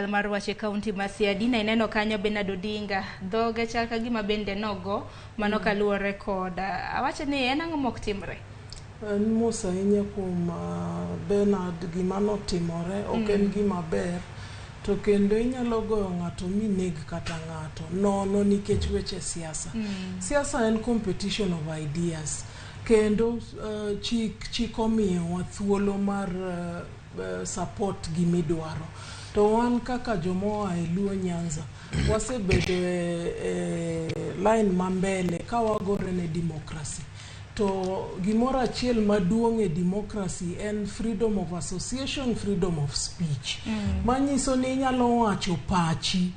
mar wache kaunti ma Siaya ineno kanyo Bernard Odinga dhoge chal ka gima bende nogo mano kaluwore kod awache ni en ang'o mok timre. En musa ahinya kuom Bernard gima notimore ok en gima ber to kendo inyalo goyo ng'ato mineg kata ng'ato nono nikech weche siasa. Siasa en competition of ideas kendo chik omiyowa thuolo mar support gimidwaro. To wan kaka jomoa e Luo Nyanza wasebedo line mambele ka wagore ne demokrasi. To gimoro achiel maduong' e demokrasi en freedom of association, freedom of speech. Manyiso ni inyalo wacho pachi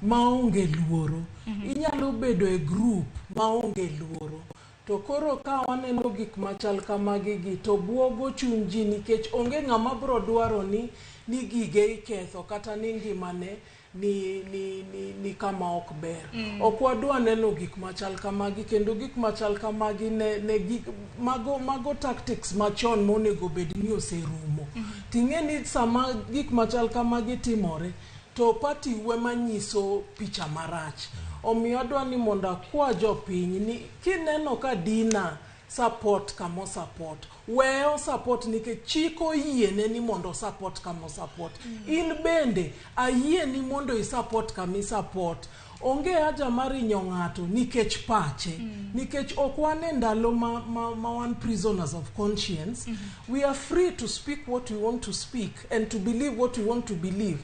maonge luoro. Inyalo bedo e group maonge luoro. To koro ka waneno gik machal kamagi gi to buogo chuny ji nikech onge ng'ama bro dwaro ni gige iketho kata ni ngimane ni kama ok ber. Ok wadwa neno gik machal kamagi kendo gik machal kamagi ne gik mago tactics machon monego bed ni oserumo. Ting'e ni sama gik machal kamagi timore to party we manyiso picha marach. Omiyo adwa ni mondo akwa jopiny ni kineno ka Dinah support kamo support weo support nikech chiko yiene ni mondo support kamo support. In bende ayie ni mondo I support kami support. Onge haja mar inyo ng'ato nikech pache. Nikech ok wan e ndalo ma wan prisoners of conscience. We are free to speak what we want to speak and to believe what we want to believe.